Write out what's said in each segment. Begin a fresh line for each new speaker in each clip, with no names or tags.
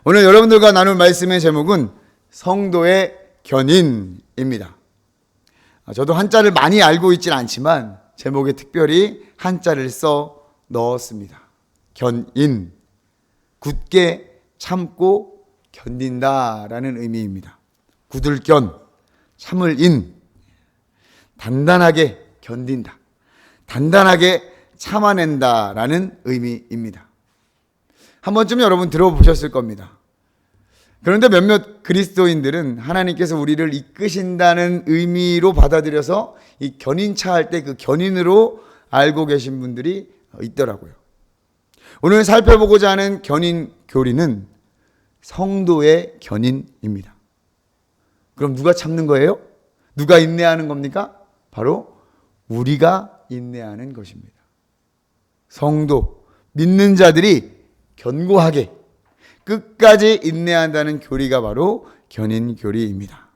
오늘 여러분들과 나눌 말씀의 제목은 성도의 견인입니다. 저도 한자를 많이 알고 있지는 않지만 제목에 특별히 한자를 써 넣었습니다. 견인, 굳게 참고 견딘다라는 의미입니다. 굳을 견, 참을 인, 단단하게 견딘다, 단단하게 참아낸다라는 의미입니다. 한 번쯤 여러분 들어보셨을 겁니다. 그런데 몇몇 그리스도인들은 하나님께서 우리를 이끄신다는 의미로 받아들여서 이 견인차 할 때 그 견인으로 알고 계신 분들이 있더라고요. 오늘 살펴보고자 하는 견인 교리는 성도의 견인입니다. 그럼 누가 참는 거예요? 누가 인내하는 겁니까? 바로 우리가 인내하는 것입니다. 성도, 믿는 자들이 견고하게 끝까지 인내한다는 교리가 바로 견인 교리입니다.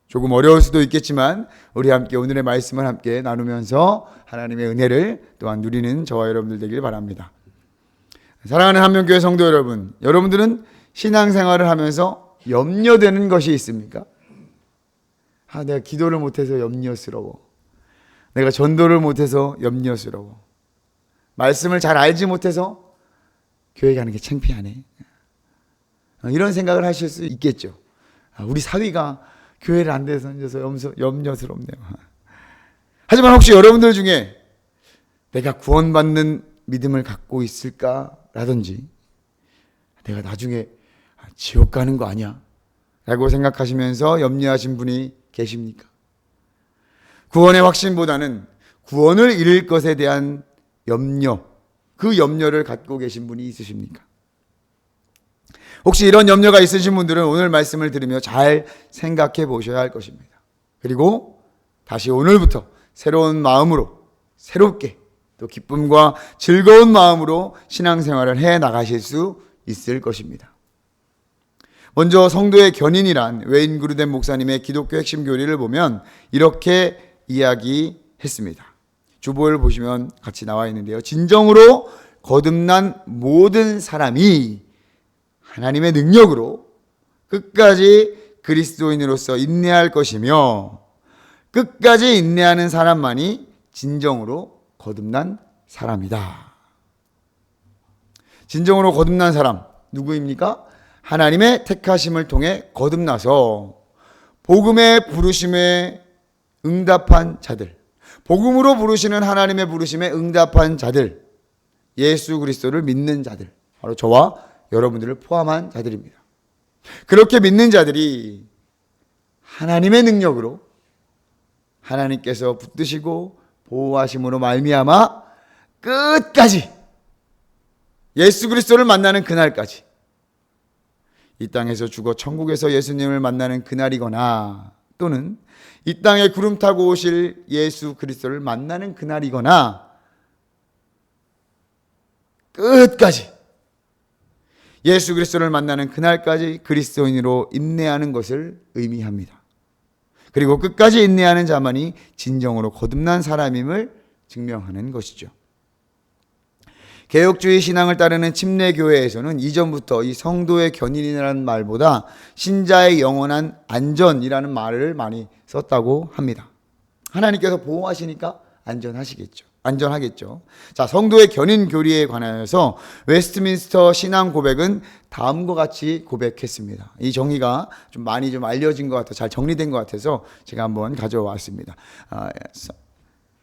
조금 어려울 수도 있겠지만 우리 함께 오늘의 말씀을 함께 나누면서 하나님의 은혜를 또한 누리는 저와 여러분들 되길 바랍니다. 사랑하는 한명교회 성도 여러분, 여러분들은 신앙생활을 하면서 염려되는 것이 있습니까? 내가 기도를 못해서 염려스러워. 내가 전도를 못해서 염려스러워. 말씀을 잘 알지 못해서 교회 가는 게 창피하네. 이런 생각을 하실 수 있겠죠. 우리 사위가 교회를 안 다녀서 염려스럽네요. 하지만 혹시 여러분들 중에 내가 구원받는 믿음을 갖고 있을까라든지 내가 나중에 지옥 가는 거 아니야? 라고 생각하시면서 염려하신 분이 계십니까? 구원의 확신보다는 구원을 잃을 것에 대한 염려, 그 염려를 갖고 계신 분이 있으십니까? 혹시 이런 염려가 있으신 분들은 오늘 말씀을 들으며 잘 생각해 보셔야 할 것입니다. 그리고 다시 오늘부터 새로운 마음으로 새롭게 또 기쁨과 즐거운 마음으로 신앙생활을 해 나가실 수 있을 것입니다. 먼저 성도의 견인이란 웨인 그루덴 목사님의 기독교 핵심 교리를 보면 이렇게 이야기했습니다. 주보를 보시면 같이 나와 있는데요. 진정으로 거듭난 모든 사람이 하나님의 능력으로 끝까지 그리스도인으로서 인내할 것이며 끝까지 인내하는 사람만이 진정으로 거듭난 사람이다. 진정으로 거듭난 사람 누구입니까? 하나님의 택하심을 통해 거듭나서 복음의 부르심에 응답한 자들, 복음으로 부르시는 하나님의 부르심에 응답한 자들, 예수 그리스도를 믿는 자들, 바로 저와 여러분들을 포함한 자들입니다. 그렇게 믿는 자들이 하나님의 능력으로 하나님께서 붙드시고 보호하심으로 말미암아 끝까지 예수 그리스도를 만나는 그날까지, 이 땅에서 죽어 천국에서 예수님을 만나는 그날이거나 또는 이 땅에 구름 타고 오실 예수 그리스도를 만나는 그날이거나 끝까지 예수 그리스도를 만나는 그날까지 그리스도인으로 인내하는 것을 의미합니다. 그리고 끝까지 인내하는 자만이 진정으로 거듭난 사람임을 증명하는 것이죠. 개혁주의 신앙을 따르는 침례교회에서는 이전부터 이 성도의 견인이라는 말보다 신자의 영원한 안전이라는 말을 많이 썼다고 합니다. 하나님께서 보호하시니까 안전하겠죠. 자, 성도의 견인 교리에 관하여서 웨스트민스터 신앙 고백은 다음과 같이 고백했습니다. 이 정의가 좀 많이 알려진 것 같아서 잘 정리된 것 같아서 제가 한번 가져왔습니다.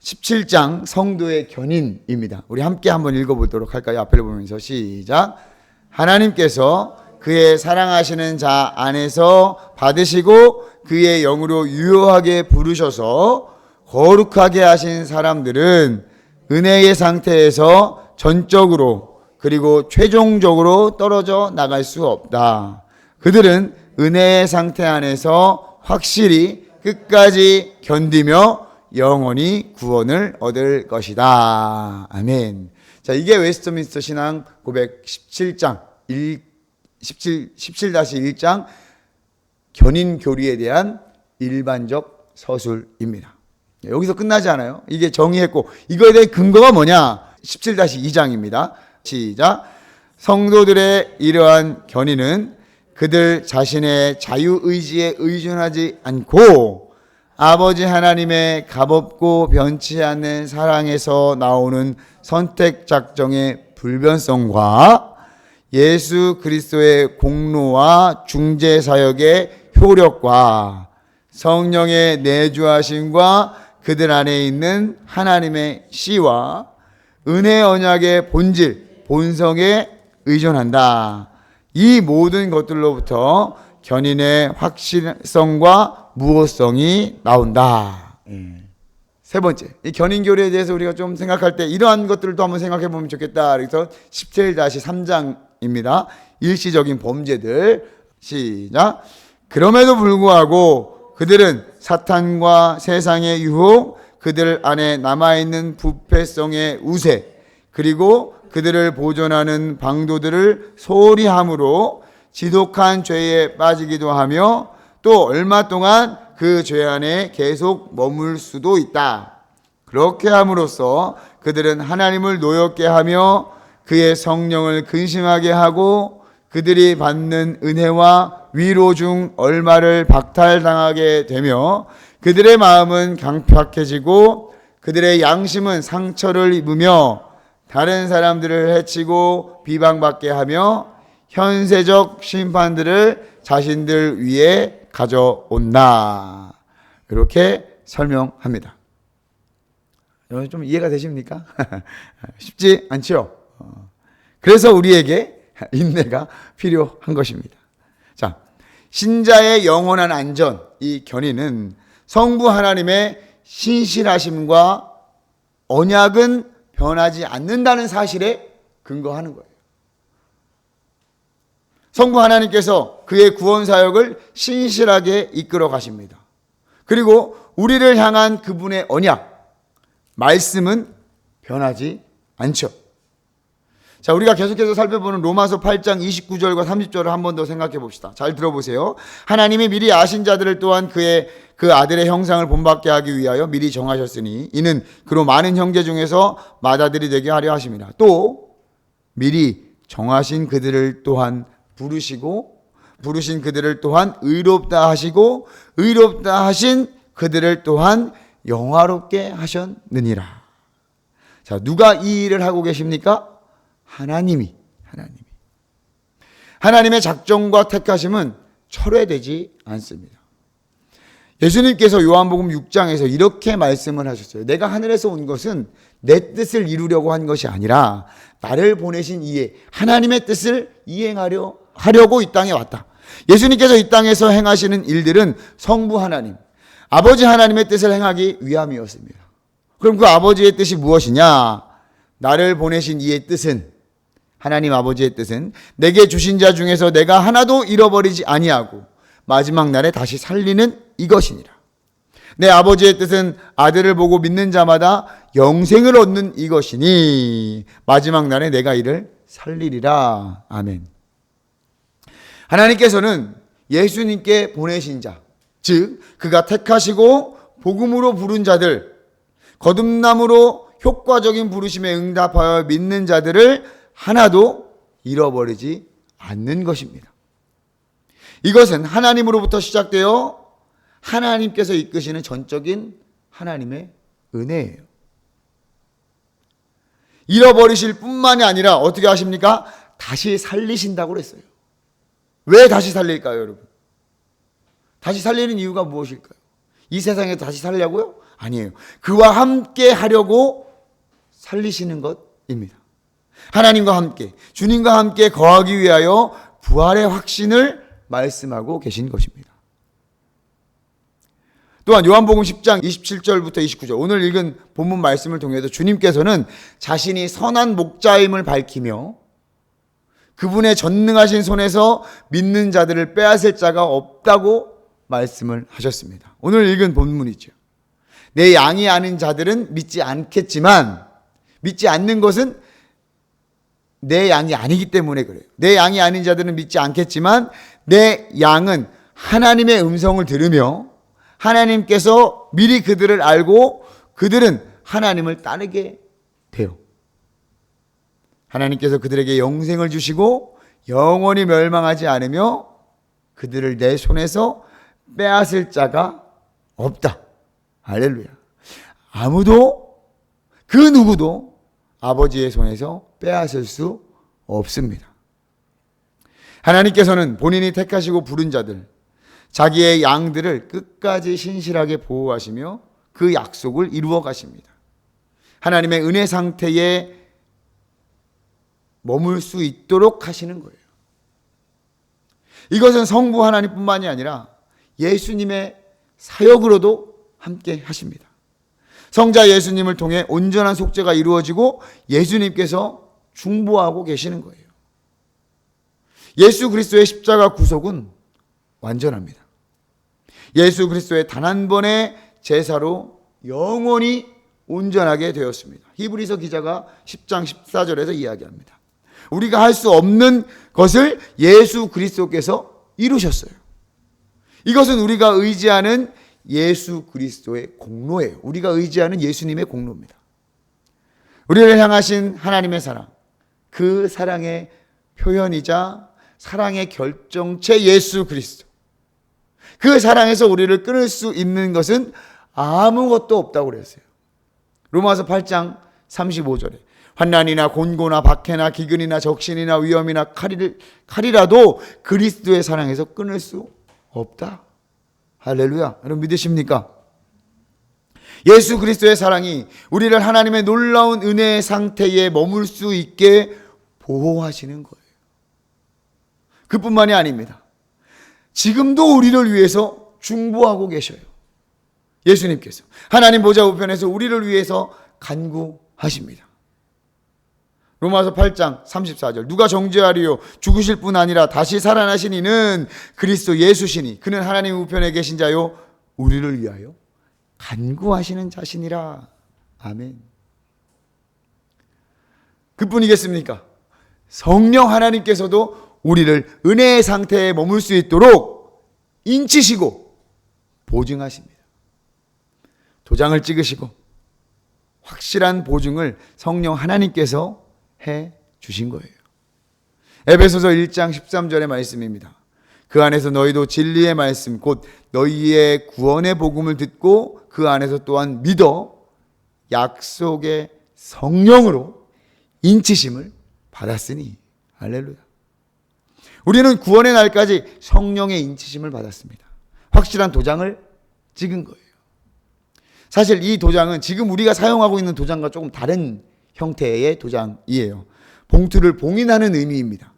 17장 성도의 견인입니다. 우리 함께 한번 읽어보도록 할까요? 앞을 보면서 시작. 하나님께서 그의 사랑하시는 자 안에서 받으시고 그의 영으로 유효하게 부르셔서 거룩하게 하신 사람들은 은혜의 상태에서 전적으로 그리고 최종적으로 떨어져 나갈 수 없다. 그들은 은혜의 상태 안에서 확실히 끝까지 견디며 영원히 구원을 얻을 것이다. 아멘. 자, 이게 웨스트민스터 신앙 고백 17장 17-1장 견인 교리에 대한 일반적 서술입니다. 여기서 끝나지 않아요. 이게 정의했고 이거에 대한 근거가 뭐냐? 17-2장입니다. 시작. 성도들의 이러한 견인은 그들 자신의 자유의지에 의존하지 않고 아버지 하나님의 값없고 변치 않는 사랑에서 나오는 선택 작정의 불변성과 예수 그리스도의 공로와 중재 사역의 효력과 성령의 내주하심과 그들 안에 있는 하나님의 씨와 은혜 언약의 본질, 본성에 의존한다. 이 모든 것들로부터 견인의 확실성과 무호성이 나온다. 세 번째, 이 견인교리에 대해서 우리가 좀 생각할 때 이러한 것들도 한번 생각해 보면 좋겠다. 그래서 17-3장입니다. 일시적인 범죄들. 시작. 그럼에도 불구하고 그들은 사탄과 세상의 유혹, 그들 안에 남아있는 부패성의 우세, 그리고 그들을 보존하는 방도들을 소홀히 함으로 지독한 죄에 빠지기도 하며 또 얼마 동안 그 죄 안에 계속 머물 수도 있다. 그렇게 함으로써 그들은 하나님을 노엽게 하며 그의 성령을 근심하게 하고 그들이 받는 은혜와 위로 중 얼마를 박탈당하게 되며 그들의 마음은 강팍해지고 그들의 양심은 상처를 입으며 다른 사람들을 해치고 비방받게 하며 현세적 심판들을 자신들 위에 가져온다. 이렇게 설명합니다. 여러분 좀 이해가 되십니까? 쉽지 않죠? 그래서 우리에게 인내가 필요한 것입니다. 자, 신자의 영원한 안전, 이 견인은 성부 하나님의 신실하심과 언약은 변하지 않는다는 사실에 근거하는 거예요. 성부 하나님께서 그의 구원 사역을 신실하게 이끌어 가십니다. 그리고 우리를 향한 그분의 언약, 말씀은 변하지 않죠. 자, 우리가 계속해서 살펴보는 로마서 8장 29절과 30절을 한 번 더 생각해 봅시다. 잘 들어보세요. 하나님이 미리 아신 자들을 또한 그 아들의 형상을 본받게 하기 위하여 미리 정하셨으니 이는 그로 많은 형제 중에서 맏아들이 되게 하려 하심이라. 또 미리 정하신 그들을 또한 부르신 그들을 또한 의롭다 하시고 의롭다 하신 그들을 또한 영화롭게 하셨느니라. 자, 누가 이 일을 하고 계십니까? 하나님이. 하나님의 작정과 택하심은 철회되지 않습니다. 예수님께서 요한복음 6장에서 이렇게 말씀을 하셨어요. 내가 하늘에서 온 것은 내 뜻을 이루려고 한 것이 아니라 나를 보내신 이의 하나님의 뜻을 하려고 이 땅에 왔다. 예수님께서 이 땅에서 행하시는 일들은 성부 하나님, 아버지 하나님의 뜻을 행하기 위함이었습니다. 그럼 그 아버지의 뜻이 무엇이냐? 나를 보내신 이의 뜻은, 하나님 아버지의 뜻은 내게 주신 자 중에서 내가 하나도 잃어버리지 아니하고 마지막 날에 다시 살리는 이것이니라. 내 아버지의 뜻은 아들을 보고 믿는 자마다 영생을 얻는 이것이니 마지막 날에 내가 이를 살리리라. 아멘. 하나님께서는 예수님께 보내신 자, 즉 그가 택하시고 복음으로 부른 자들, 거듭남으로 효과적인 부르심에 응답하여 믿는 자들을 하나도 잃어버리지 않는 것입니다. 이것은 하나님으로부터 시작되어 하나님께서 이끄시는 전적인 하나님의 은혜예요. 잃어버리실 뿐만이 아니라 어떻게 하십니까? 다시 살리신다고 그랬어요. 왜 다시 살릴까요, 여러분? 다시 살리는 이유가 무엇일까요? 이 세상에 다시 살려고요? 아니에요. 그와 함께 하려고 살리시는 것입니다. 하나님과 함께, 주님과 함께 거하기 위하여 부활의 확신을 말씀하고 계신 것입니다. 또한 요한복음 10장 27절부터 29절, 오늘 읽은 본문 말씀을 통해서 주님께서는 자신이 선한 목자임을 밝히며 그분의 전능하신 손에서 믿는 자들을 빼앗을 자가 없다고 말씀을 하셨습니다. 오늘 읽은 본문이죠. 내 양이 아닌 자들은 믿지 않겠지만, 믿지 않는 것은 내 양이 아니기 때문에 그래요. 내 양이 아닌 자들은 믿지 않겠지만 내 양은 하나님의 음성을 들으며 하나님께서 미리 그들을 알고 그들은 하나님을 따르게 돼요. 하나님께서 그들에게 영생을 주시고 영원히 멸망하지 않으며 그들을 내 손에서 빼앗을 자가 없다. 할렐루야. 아무도 그 누구도 아버지의 손에서 빼앗을 수 없습니다. 하나님께서는 본인이 택하시고 부른 자들, 자기의 양들을 끝까지 신실하게 보호하시며 그 약속을 이루어 가십니다. 하나님의 은혜 상태에 머물 수 있도록 하시는 거예요. 이것은 성부 하나님뿐만이 아니라 예수님의 사역으로도 함께 하십니다. 성자 예수님을 통해 온전한 속죄가 이루어지고 예수님께서 중보하고 계시는 거예요. 예수 그리스도의 십자가 구속은 완전합니다. 예수 그리스도의 단 한 번의 제사로 영원히 온전하게 되었습니다. 히브리서 기자가 10장 14절에서 이야기합니다. 우리가 할 수 없는 것을 예수 그리스도께서 이루셨어요. 이것은 우리가 의지하는 예수 그리스도의 공로예요. 우리가 의지하는 예수님의 공로입니다. 우리를 향하신 하나님의 사랑, 그 사랑의 표현이자 사랑의 결정체 예수 그리스도. 그 사랑에서 우리를 끊을 수 있는 것은 아무것도 없다고 그랬어요. 로마서 8장 35절에 환난이나 곤고나 박해나 기근이나 적신이나 위험이나 칼이라도 그리스도의 사랑에서 끊을 수 없다. 할렐루야. 여러분 믿으십니까? 예수 그리스도의 사랑이 우리를 하나님의 놀라운 은혜의 상태에 머물 수 있게 보호하시는 거예요. 그뿐만이 아닙니다. 지금도 우리를 위해서 중보하고 계셔요. 예수님께서 하나님 보좌 우편에서 우리를 위해서 간구하십니다. 로마서 8장 34절 누가 정죄하리요 죽으실 뿐 아니라 다시 살아나신 이는 그리스도 예수시니 그는 하나님 우편에 계신 자요 우리를 위하여 간구하시는 자신이라. 아멘. 그뿐이겠습니까? 성령 하나님께서도 우리를 은혜의 상태에 머물 수 있도록 인치시고 보증하십니다. 도장을 찍으시고 확실한 보증을 성령 하나님께서 해 주신 거예요. 에베소서 1장 13절의 말씀입니다. 그 안에서 너희도 진리의 말씀 곧 너희의 구원의 복음을 듣고 그 안에서 또한 믿어 약속의 성령으로 인치심을 받았으니. 할렐루야. 우리는 구원의 날까지 성령의 인치심을 받았습니다. 확실한 도장을 찍은 거예요. 사실 이 도장은 지금 우리가 사용하고 있는 도장과 조금 다른 형태의 도장이에요. 봉투를 봉인하는 의미입니다.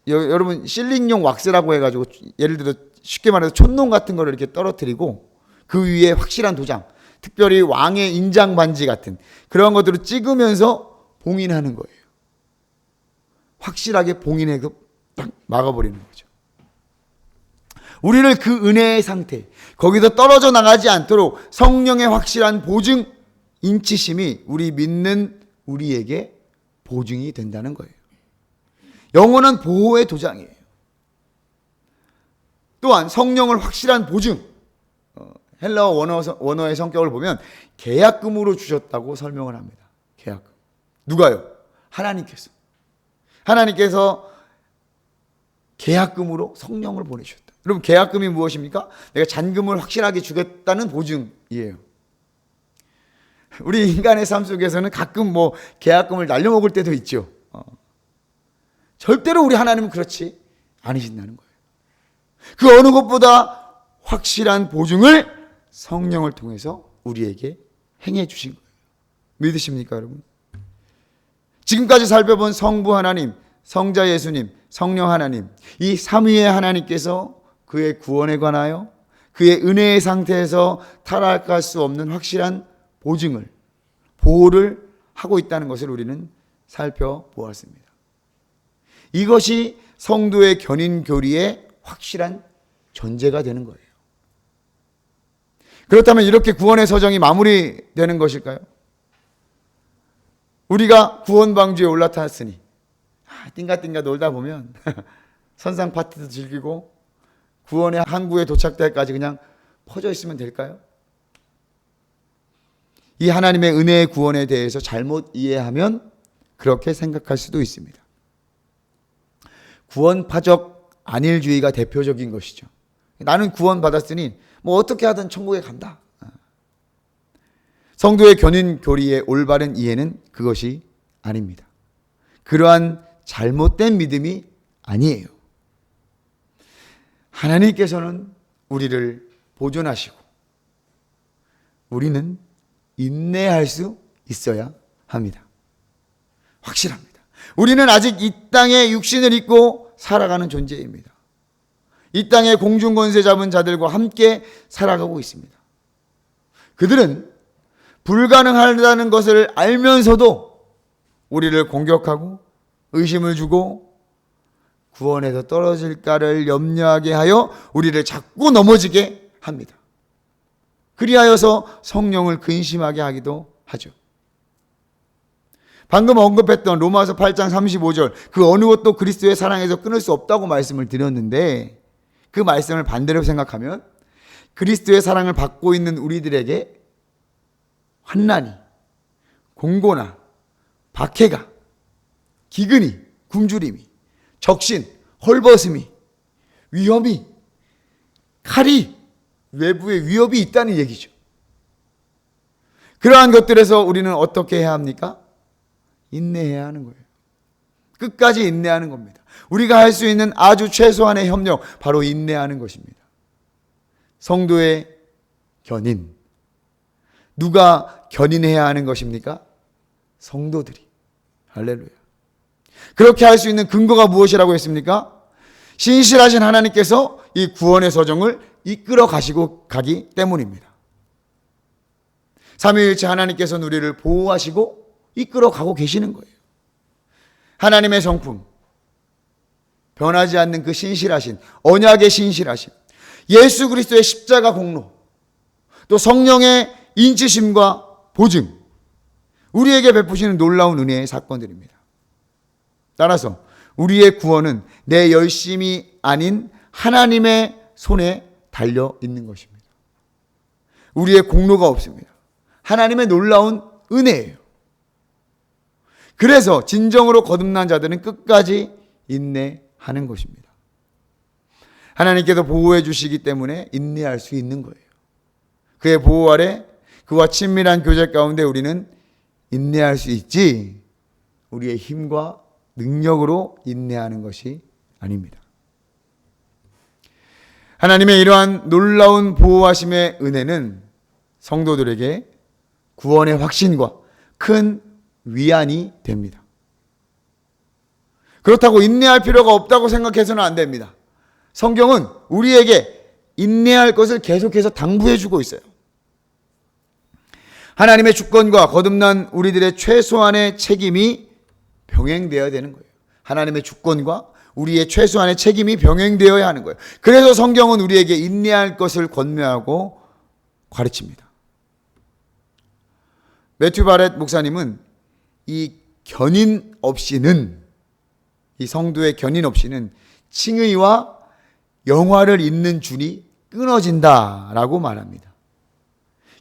여러분 실링용 왁스라고 해가지고 예를 들어 쉽게 말해서 촛농 같은 거를 이렇게 떨어뜨리고 그 위에 확실한 도장, 특별히 왕의 인장 반지 같은 그런 것들을 찍으면서 봉인하는 거예요. 확실하게 봉인해서 딱 막아버리는 거죠. 우리를 그 은혜의 상태, 거기서 떨어져 나가지 않도록 성령의 확실한 보증, 인치심이 우리 믿는 우리에게 보증이 된다는 거예요. 영원한 보호의 도장이에요. 또한 성령을 확실한 보증, 헬라어 원어의 성격을 보면 계약금으로 주셨다고 설명을 합니다. 계약금. 누가요? 하나님께서. 하나님께서 계약금으로 성령을 보내주셨다. 여러분 계약금이 무엇입니까? 내가 잔금을 확실하게 주겠다는 보증이에요. 우리 인간의 삶 속에서는 가끔 뭐 계약금을 날려먹을 때도 있죠. 절대로 우리 하나님은 그렇지 않으신다는 거예요. 그 어느 것보다 확실한 보증을 성령을 통해서 우리에게 행해 주신 거예요. 믿으십니까 여러분? 지금까지 살펴본 성부 하나님, 성자 예수님, 성령 하나님, 이 삼위의 하나님께서 그의 구원에 관하여 그의 은혜의 상태에서 타락할 수 없는 확실한 보증을, 보호를 하고 있다는 것을 우리는 살펴보았습니다. 이것이 성도의 견인교리의 확실한 전제가 되는 거예요. 그렇다면 이렇게 구원의 서정이 마무리되는 것일까요? 우리가 구원방주에 올라탔으니 띵가띵가 놀다 보면 선상 파티도 즐기고 구원의 항구에 도착될 때까지 그냥 퍼져 있으면 될까요? 이 하나님의 은혜의 구원에 대해서 잘못 이해하면 그렇게 생각할 수도 있습니다. 구원파적 안일주의가 대표적인 것이죠. 나는 구원받았으니 뭐 어떻게 하든 천국에 간다. 성도의 견인 교리의 올바른 이해는 그것이 아닙니다. 그러한 잘못된 믿음이 아니에요. 하나님께서는 우리를 보존하시고 우리는 인내할 수 있어야 합니다. 확실합니다. 우리는 아직 이 땅에 육신을 입고 살아가는 존재입니다. 이 땅에 공중권세 잡은 자들과 함께 살아가고 있습니다. 그들은 불가능하다는 것을 알면서도 우리를 공격하고 의심을 주고 구원에서 떨어질까를 염려하게 하여 우리를 자꾸 넘어지게 합니다. 그리하여서 성령을 근심하게 하기도 하죠. 방금 언급했던 로마서 8장 35절 그 어느 것도 그리스도의 사랑에서 끊을 수 없다고 말씀을 드렸는데 그 말씀을 반대로 생각하면 그리스도의 사랑을 받고 있는 우리들에게 환난이, 공고나 박해가, 기근이, 굶주림이, 적신, 헐벗음이, 위험이, 칼이, 외부의 위협이 있다는 얘기죠. 그러한 것들에서 우리는 어떻게 해야 합니까? 인내해야 하는 거예요. 끝까지 인내하는 겁니다. 우리가 할 수 있는 아주 최소한의 협력, 바로 인내하는 것입니다. 성도의 견인. 누가 견인해야 하는 것입니까? 성도들이. 할렐루야. 그렇게 할 수 있는 근거가 무엇이라고 했습니까? 신실하신 하나님께서 이 구원의 서정을 이끌어 가시고 가기 때문입니다. 삼위일체 하나님께서는 우리를 보호하시고 이끌어 가고 계시는 거예요. 하나님의 성품, 변하지 않는 그 신실하신, 언약의 신실하신, 예수 그리스도의 십자가 공로, 또 성령의 인치심과 보증, 우리에게 베푸시는 놀라운 은혜의 사건들입니다. 따라서 우리의 구원은 내 열심이 아닌 하나님의 손에 달려 있는 것입니다. 우리의 공로가 없습니다. 하나님의 놀라운 은혜예요. 그래서 진정으로 거듭난 자들은 끝까지 인내하는 것입니다. 하나님께서 보호해 주시기 때문에 인내할 수 있는 거예요. 그의 보호 아래 그와 친밀한 교제 가운데 우리는 인내할 수 있지 우리의 힘과 능력으로 인내하는 것이 아닙니다. 하나님의 이러한 놀라운 보호하심의 은혜는 성도들에게 구원의 확신과 큰 위안이 됩니다. 그렇다고 인내할 필요가 없다고 생각해서는 안 됩니다. 성경은 우리에게 인내할 것을 계속해서 당부해 주고 있어요. 하나님의 주권과 거듭난 우리들의 최소한의 책임이 병행되어야 되는 거예요. 하나님의 주권과 우리의 최소한의 책임이 병행되어야 하는 거예요. 그래서 성경은 우리에게 인내할 것을 권면하고 가르칩니다. 매튜 바렛 목사님은 이 견인 없이는, 이 성도의 견인 없이는 칭의와 영화를 잇는 줄이 끊어진다라고 말합니다.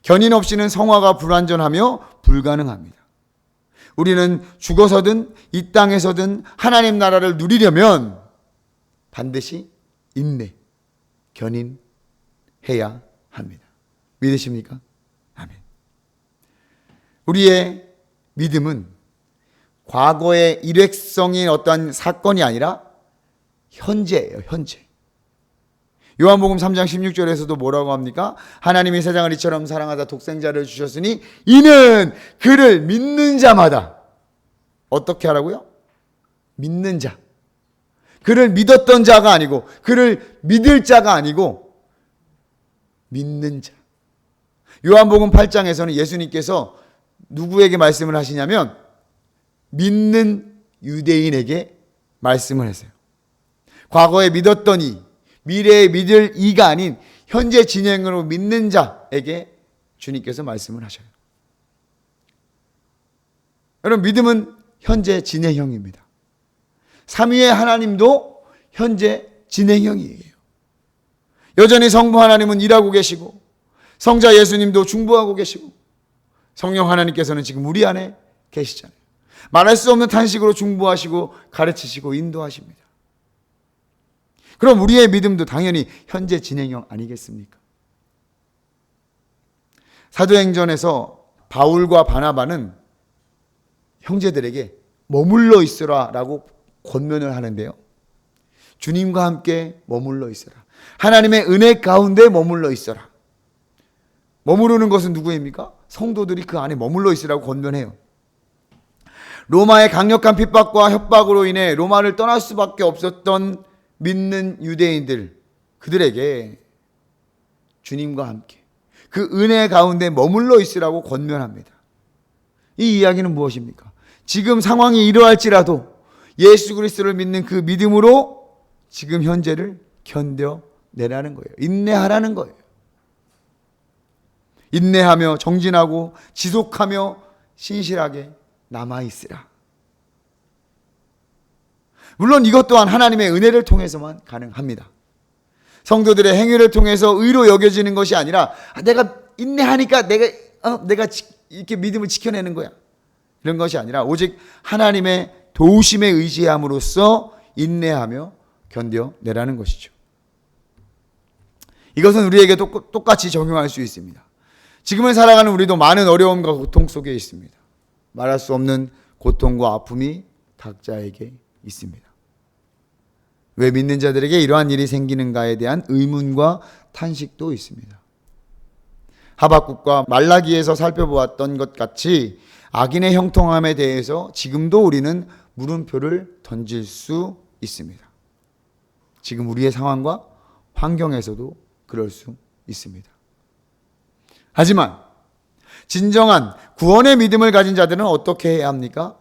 견인 없이는 성화가 불완전하며 불가능합니다. 우리는 죽어서든 이 땅에서든 하나님 나라를 누리려면 반드시 인내, 견인해야 합니다. 믿으십니까? 아멘. 우리의 믿음은 과거의 일회성인 어떠한 사건이 아니라 현재예요, 현재. 요한복음 3장 16절에서도 뭐라고 합니까? 하나님이 세상을 이처럼 사랑하사 독생자를 주셨으니 이는 그를 믿는 자마다 어떻게 하라고요? 믿는 자. 그를 믿었던 자가 아니고 그를 믿을 자가 아니고 믿는 자. 요한복음 8장에서는 예수님께서 누구에게 말씀을 하시냐면 믿는 유대인에게 말씀을 했어요. 과거에 믿었던 이, 미래에 믿을 이가 아닌 현재 진행으로 믿는 자에게 주님께서 말씀을 하셔요. 여러분, 믿음은 현재 진행형입니다. 삼위의 하나님도 현재 진행형이에요. 여전히 성부 하나님은 일하고 계시고 성자 예수님도 중보하고 계시고 성령 하나님께서는 지금 우리 안에 계시잖아요. 말할 수 없는 탄식으로 중보하시고 가르치시고 인도하십니다. 그럼 우리의 믿음도 당연히 현재 진행형 아니겠습니까? 사도행전에서 바울과 바나바는 형제들에게 머물러 있으라 라고 권면을 하는데요. 주님과 함께 머물러 있어라. 하나님의 은혜 가운데 머물러 있어라. 머무르는 것은 누구입니까? 성도들이 그 안에 머물러 있으라고 권면해요. 로마의 강력한 핍박과 협박으로 인해 로마를 떠날 수밖에 없었던 믿는 유대인들, 그들에게 주님과 함께 그 은혜 가운데 머물러 있으라고 권면합니다. 이 이야기는 무엇입니까? 지금 상황이 이러할지라도 예수 그리스도를 믿는 그 믿음으로 지금 현재를 견뎌내라는 거예요. 인내하라는 거예요. 인내하며 정진하고 지속하며 신실하게 남아있으라. 물론 이것 또한 하나님의 은혜를 통해서만 가능합니다. 성도들의 행위를 통해서 의로 여겨지는 것이 아니라 내가 인내하니까 내가 이렇게 믿음을 지켜내는 거야. 이런 것이 아니라 오직 하나님의 도우심에 의지함으로써 인내하며 견뎌내라는 것이죠. 이것은 우리에게 똑같이 적용할 수 있습니다. 지금을 살아가는 우리도 많은 어려움과 고통 속에 있습니다. 말할 수 없는 고통과 아픔이 각자에게 있습니다. 왜 믿는 자들에게 이러한 일이 생기는가에 대한 의문과 탄식도 있습니다. 하박국과 말라기에서 살펴보았던 것 같이 악인의 형통함에 대해서 지금도 우리는 물음표를 던질 수 있습니다. 지금 우리의 상황과 환경에서도 그럴 수 있습니다. 하지만 진정한 구원의 믿음을 가진 자들은 어떻게 해야 합니까?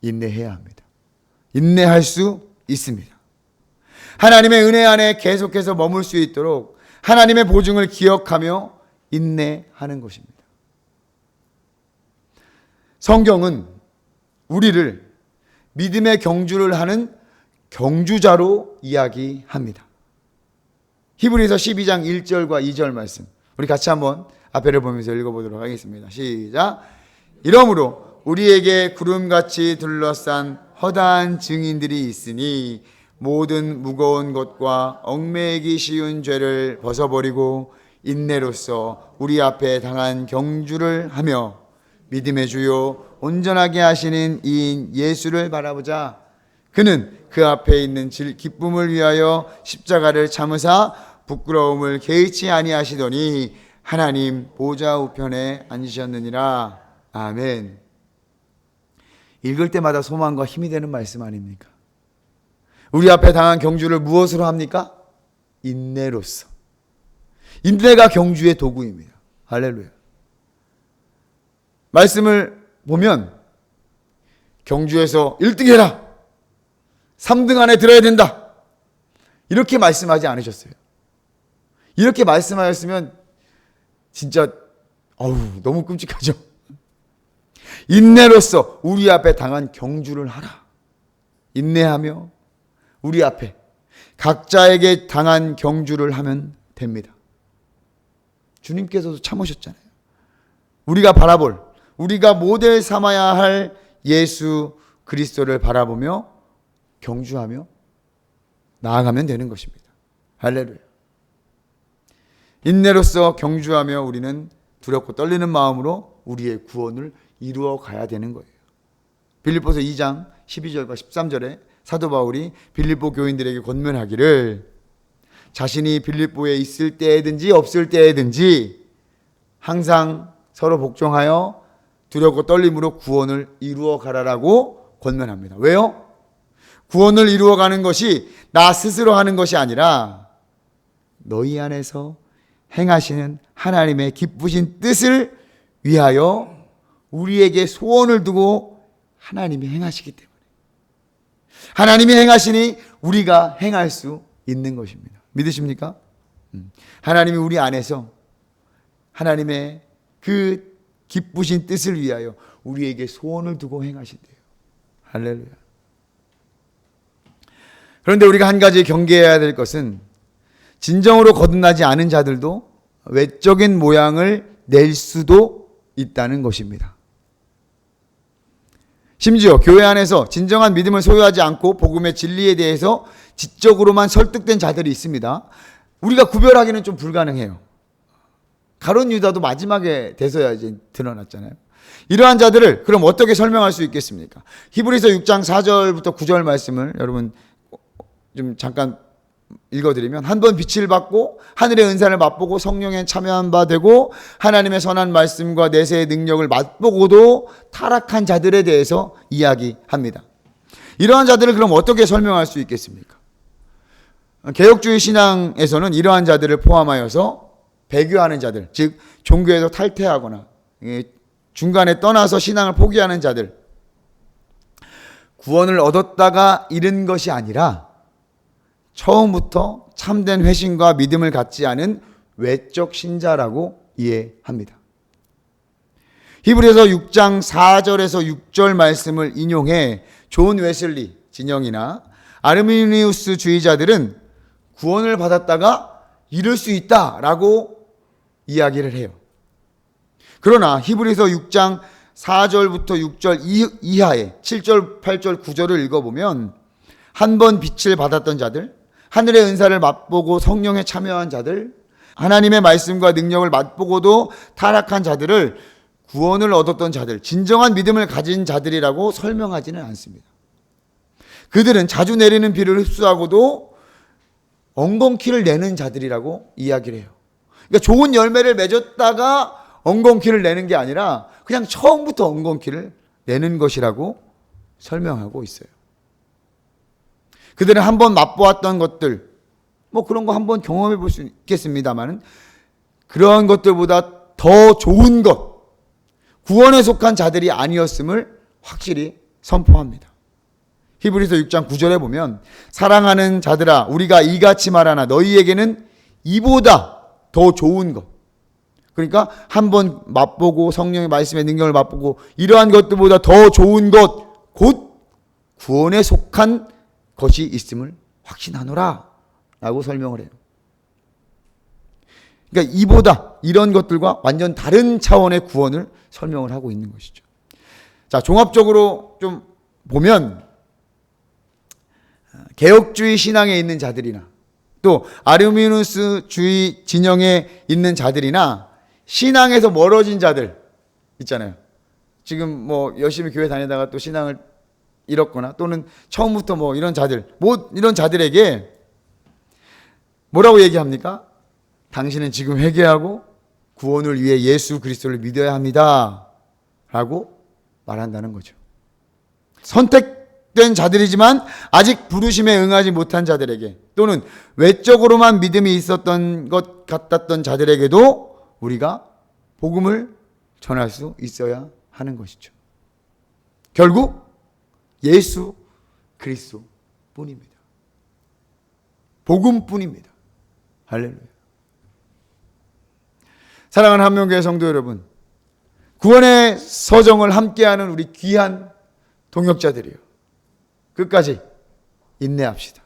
인내해야 합니다. 인내할 수 있습니다. 하나님의 은혜 안에 계속해서 머물 수 있도록 하나님의 보증을 기억하며 인내하는 것입니다. 성경은 우리를 믿음의 경주를 하는 경주자로 이야기합니다. 히브리서 12장 1절과 2절 말씀, 우리 같이 한번 앞에를 보면서 읽어보도록 하겠습니다. 시작. 이러므로 우리에게 구름같이 둘러싼 허다한 증인들이 있으니 모든 무거운 것과 얽매이기 쉬운 죄를 벗어버리고 인내로써 우리 앞에 당한 경주를 하며 믿음의 주요 온전하게 하시는 이인 예수를 바라보자. 그는 그 앞에 있는 기쁨을 위하여 십자가를 참으사 부끄러움을 개의치 아니하시더니 하나님 보좌 우편에 앉으셨느니라. 아멘. 읽을 때마다 소망과 힘이 되는 말씀 아닙니까? 우리 앞에 당한 경주를 무엇으로 합니까? 인내로서. 인내가 경주의 도구입니다. 할렐루야. 말씀을 보면 경주에서 1등 해라, 3등 안에 들어야 된다, 이렇게 말씀하지 않으셨어요. 이렇게 말씀하셨으면 진짜 너무 끔찍하죠. 인내로서 우리 앞에 당한 경주를 하라. 인내하며 우리 앞에 각자에게 당한 경주를 하면 됩니다. 주님께서도 참으셨잖아요. 우리가 바라볼, 우리가 모델 삼아야 할 예수 그리스도를 바라보며 경주하며 나아가면 되는 것입니다. 할렐루야. 인내로서 경주하며 우리는 두렵고 떨리는 마음으로 우리의 구원을 이루어 가야 되는 거예요. 빌립보서 2장 12절과 13절에 사도 바울이 빌립보 교인들에게 권면하기를 자신이 빌립보에 있을 때든지 없을 때든지 항상 서로 복종하여 두렵고 떨림으로 구원을 이루어 가라라고 권면합니다. 왜요? 구원을 이루어 가는 것이 나 스스로 하는 것이 아니라 너희 안에서 행하시는 하나님의 기쁘신 뜻을 위하여 우리에게 소원을 두고 하나님이 행하시기 때문에, 하나님이 행하시니 우리가 행할 수 있는 것입니다. 믿으십니까? 하나님이 우리 안에서 하나님의 그 기쁘신 뜻을 위하여 우리에게 소원을 두고 행하신대요. 할렐루야. 그런데 우리가 한 가지 경계해야 될 것은 진정으로 거듭나지 않은 자들도 외적인 모양을 낼 수도 있다는 것입니다. 심지어 교회 안에서 진정한 믿음을 소유하지 않고 복음의 진리에 대해서 지적으로만 설득된 자들이 있습니다. 우리가 구별하기는 좀 불가능해요. 가룟 유다도 마지막에 돼서야 이제 드러났잖아요. 이러한 자들을 그럼 어떻게 설명할 수 있겠습니까? 히브리서 6장 4절부터 9절 말씀을 여러분 좀 잠깐 읽어드리면, 한 번 빛을 받고 하늘의 은사를 맛보고 성령에 참여한 바 되고 하나님의 선한 말씀과 내세의 능력을 맛보고도 타락한 자들에 대해서 이야기합니다. 이러한 자들을 그럼 어떻게 설명할 수 있겠습니까? 개혁주의 신앙에서는 이러한 자들을 포함하여서 배교하는 자들, 즉 종교에서 탈퇴하거나 중간에 떠나서 신앙을 포기하는 자들, 구원을 얻었다가 잃은 것이 아니라 처음부터 참된 회심과 믿음을 갖지 않은 외적 신자라고 이해합니다. 히브리서 6장 4절에서 6절 말씀을 인용해 존 웨슬리 진영이나 아르미니우스 주의자들은 구원을 받았다가 잃을 수 있다라고 이야기를 해요. 그러나 히브리서 6장 4절부터 6절 이하의 7절, 8절, 9절을 읽어보면 한 번 빛을 받았던 자들, 하늘의 은사를 맛보고 성령에 참여한 자들, 하나님의 말씀과 능력을 맛보고도 타락한 자들을 구원을 얻었던 자들, 진정한 믿음을 가진 자들이라고 설명하지는 않습니다. 그들은 자주 내리는 비를 흡수하고도 엉겅퀴를 내는 자들이라고 이야기를 해요. 그러니까 좋은 열매를 맺었다가 엉겅퀴를 내는 게 아니라 그냥 처음부터 엉겅퀴를 내는 것이라고 설명하고 있어요. 그들은 한번 맛보았던 것들, 그런 거 한번 경험해 볼 수 있겠습니다만 그러한 것들보다 더 좋은 것, 구원에 속한 자들이 아니었음을 확실히 선포합니다. 히브리서 6장 9절에 보면 사랑하는 자들아 우리가 이같이 말하나 너희에게는 이보다 더 좋은 것, 그러니까 한번 맛보고 성령의 말씀의 능력을 맛보고 이러한 것들보다 더 좋은 것, 곧 구원에 속한 것이 있음을 확신하노라 라고 설명을 해요. 그러니까 이보다, 이런 것들과 완전 다른 차원의 구원을 설명을 하고 있는 것이죠. 자, 종합적으로 좀 보면 개혁주의 신앙에 있는 자들이나 또 아르미누스 주의 진영에 있는 자들이나 신앙에서 멀어진 자들 있잖아요. 지금 열심히 교회 다니다가 또 신앙을 잃었거나 또는 처음부터 이런 자들, 이런 자들에게 뭐라고 얘기합니까? 당신은 지금 회개하고 구원을 위해 예수 그리스도를 믿어야 합니다 라고 말한다는 거죠. 선택된 자들이지만 아직 부르심에 응하지 못한 자들에게, 또는 외적으로만 믿음이 있었던 것 같았던 자들에게도 우리가 복음을 전할 수 있어야 하는 것이죠. 결국 예수 그리스도 뿐입니다. 복음뿐입니다. 할렐루야. 사랑하는 한명교회 성도 여러분, 구원의 서정을 함께하는 우리 귀한 동역자들이요, 끝까지 인내합시다.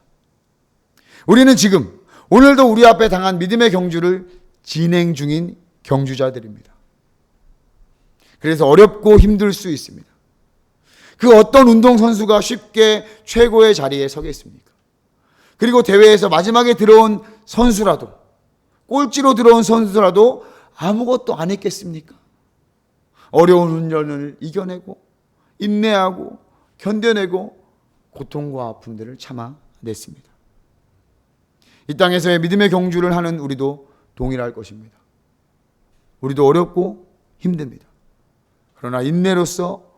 우리는 지금 오늘도 우리 앞에 당한 믿음의 경주를 진행 중인 경주자들입니다. 그래서 어렵고 힘들 수 있습니다. 그 어떤 운동선수가 쉽게 최고의 자리에 서겠습니까? 그리고 대회에서 마지막에 들어온 선수라도, 꼴찌로 들어온 선수라도 아무것도 안 했겠습니까? 어려운 훈련을 이겨내고 인내하고 견뎌내고 고통과 아픔들을 참아냈습니다. 이 땅에서의 믿음의 경주를 하는 우리도 동일할 것입니다. 우리도 어렵고 힘듭니다. 그러나 인내로서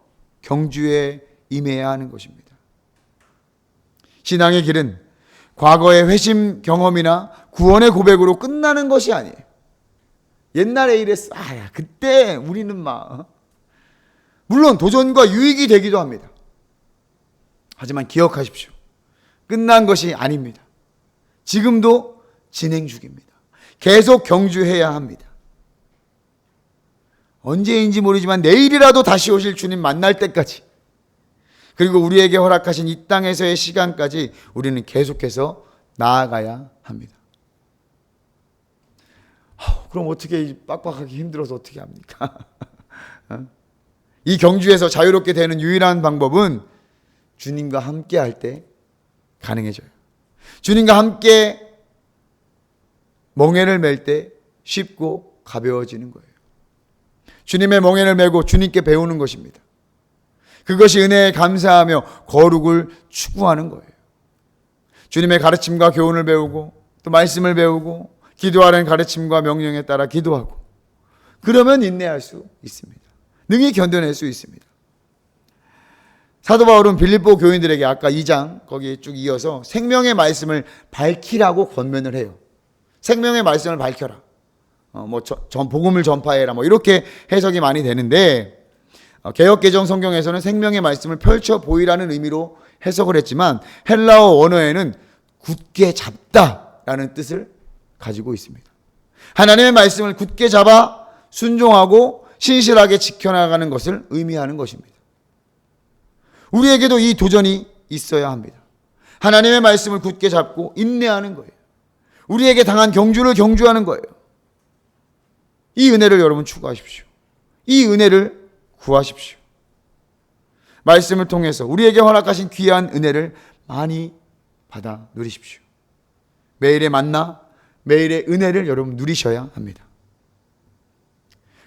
경주에 임해야 하는 것입니다. 신앙의 길은 과거의 회심 경험이나 구원의 고백으로 끝나는 것이 아니에요. 옛날에 이랬어. 그때 우리는 물론 도전과 유익이 되기도 합니다. 하지만 기억하십시오. 끝난 것이 아닙니다. 지금도 진행 중입니다. 계속 경주해야 합니다. 언제인지 모르지만 내일이라도 다시 오실 주님 만날 때까지, 그리고 우리에게 허락하신 이 땅에서의 시간까지 우리는 계속해서 나아가야 합니다. 그럼 어떻게 빡빡하게 힘들어서 어떻게 합니까? 이 경주에서 자유롭게 되는 유일한 방법은 주님과 함께 할 때 가능해져요. 주님과 함께 멍에를 맬 때 쉽고 가벼워지는 거예요. 주님의 멍에를 메고 주님께 배우는 것입니다. 그것이 은혜에 감사하며 거룩을 추구하는 거예요. 주님의 가르침과 교훈을 배우고 또 말씀을 배우고 기도하는 가르침과 명령에 따라 기도하고, 그러면 인내할 수 있습니다. 능히 견뎌낼 수 있습니다. 사도 바울은 빌립보 교인들에게 아까 2장 거기에 쭉 이어서 생명의 말씀을 밝히라고 권면을 해요. 생명의 말씀을 밝혀라. 복음을 전파해라. 이렇게 해석이 많이 되는데, 개역개정 성경에서는 생명의 말씀을 펼쳐 보이라는 의미로 해석을 했지만 헬라어 원어에는 굳게 잡다라는 뜻을 가지고 있습니다. 하나님의 말씀을 굳게 잡아 순종하고 신실하게 지켜나가는 것을 의미하는 것입니다. 우리에게도 이 도전이 있어야 합니다. 하나님의 말씀을 굳게 잡고 인내하는 거예요. 우리에게 당한 경주를 경주하는 거예요. 이 은혜를 여러분 추구하십시오. 이 은혜를 구하십시오. 말씀을 통해서 우리에게 허락하신 귀한 은혜를 많이 받아 누리십시오. 매일의 만나, 매일의 은혜를 여러분 누리셔야 합니다.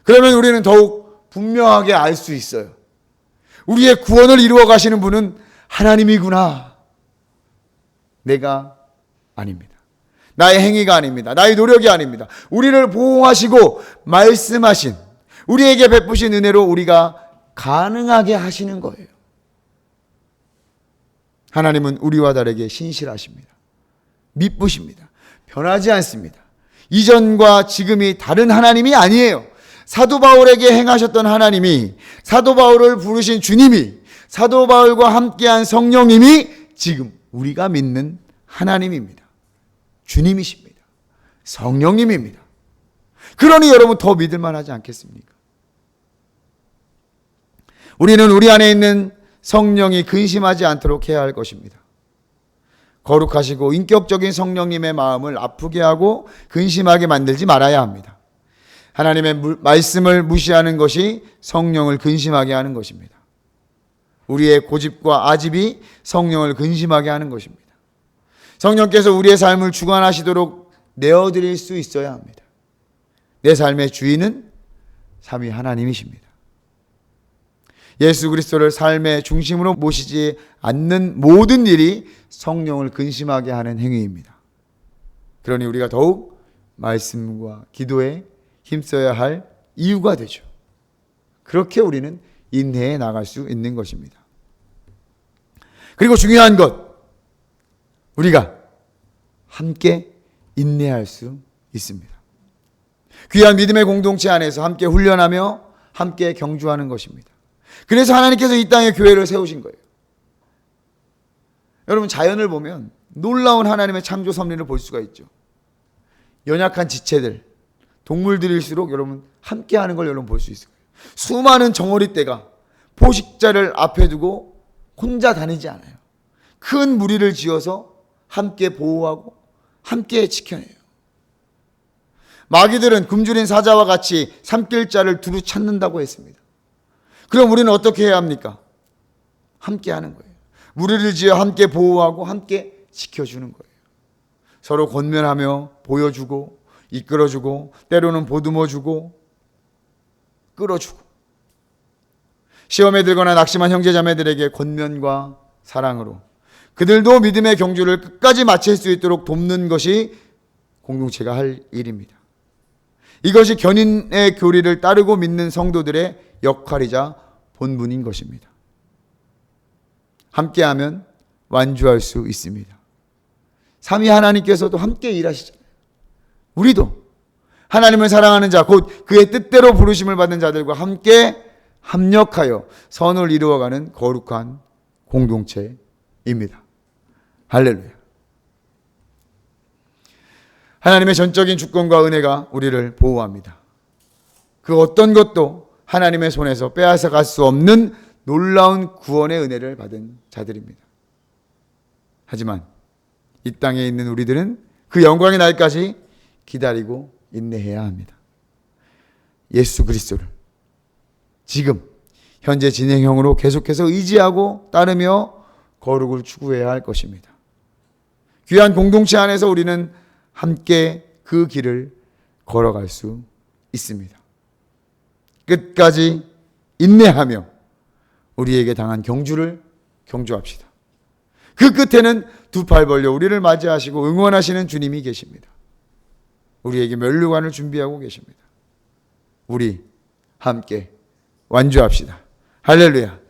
그러면 우리는 더욱 분명하게 알 수 있어요. 우리의 구원을 이루어 가시는 분은 하나님이구나. 내가 아닙니다. 나의 행위가 아닙니다. 나의 노력이 아닙니다. 우리를 보호하시고 말씀하신, 우리에게 베푸신 은혜로 우리가 가능하게 하시는 거예요. 하나님은 우리와 다르게 신실하십니다. 미쁘십니다. 변하지 않습니다. 이전과 지금이 다른 하나님이 아니에요. 사도 바울에게 행하셨던 하나님이, 사도 바울을 부르신 주님이, 사도 바울과 함께한 성령님이 지금 우리가 믿는 하나님입니다. 주님이십니다. 성령님입니다. 그러니 여러분 더 믿을만 하지 않겠습니까? 우리는 우리 안에 있는 성령이 근심하지 않도록 해야 할 것입니다. 거룩하시고 인격적인 성령님의 마음을 아프게 하고 근심하게 만들지 말아야 합니다. 하나님의 말씀을 무시하는 것이 성령을 근심하게 하는 것입니다. 우리의 고집과 아집이 성령을 근심하게 하는 것입니다. 성령께서 우리의 삶을 주관하시도록 내어드릴 수 있어야 합니다. 내 삶의 주인은 삼위 하나님이십니다. 예수 그리스도를 삶의 중심으로 모시지 않는 모든 일이 성령을 근심하게 하는 행위입니다. 그러니 우리가 더욱 말씀과 기도에 힘써야 할 이유가 되죠. 그렇게 우리는 인내해 나갈 수 있는 것입니다. 그리고 중요한 것, 우리가 함께 인내할 수 있습니다. 귀한 믿음의 공동체 안에서 함께 훈련하며 함께 경주하는 것입니다. 그래서 하나님께서 이 땅에 교회를 세우신 거예요. 여러분, 자연을 보면 놀라운 하나님의 창조 섭리를 볼 수가 있죠. 연약한 지체들, 동물들일수록 여러분 함께 하는 걸 여러분 볼 수 있어요. 수많은 정어리떼가 포식자를 앞에 두고 혼자 다니지 않아요. 큰 무리를 지어서 함께 보호하고 함께 지켜내요. 마귀들은 굶주린 사자와 같이 삼킬 자를 두루 찾는다고 했습니다. 그럼 우리는 어떻게 해야 합니까? 함께 하는 거예요. 무리를 지어 함께 보호하고 함께 지켜주는 거예요. 서로 권면하며 보여주고 이끌어주고 때로는 보듬어주고 끌어주고, 시험에 들거나 낙심한 형제자매들에게 권면과 사랑으로 그들도 믿음의 경주를 끝까지 마칠 수 있도록 돕는 것이 공동체가 할 일입니다. 이것이 견인의 교리를 따르고 믿는 성도들의 역할이자 본분인 것입니다. 함께하면 완주할 수 있습니다. 삼위 하나님께서도 함께 일하시잖아요. 우리도 하나님을 사랑하는 자, 곧 그의 뜻대로 부르심을 받는 자들과 함께 합력하여 선을 이루어가는 거룩한 공동체입니다. 할렐루야. 하나님의 전적인 주권과 은혜가 우리를 보호합니다. 그 어떤 것도 하나님의 손에서 빼앗아 갈 수 없는 놀라운 구원의 은혜를 받은 자들입니다. 하지만 이 땅에 있는 우리들은 그 영광의 날까지 기다리고 인내해야 합니다. 예수 그리스도를 지금 현재 진행형으로 계속해서 의지하고 따르며 거룩을 추구해야 할 것입니다. 귀한 공동체 안에서 우리는 함께 그 길을 걸어갈 수 있습니다. 끝까지 인내하며 우리에게 당한 경주를 경주합시다. 그 끝에는 두 팔 벌려 우리를 맞이하시고 응원하시는 주님이 계십니다. 우리에게 면류관을 준비하고 계십니다. 우리 함께 완주합시다. 할렐루야.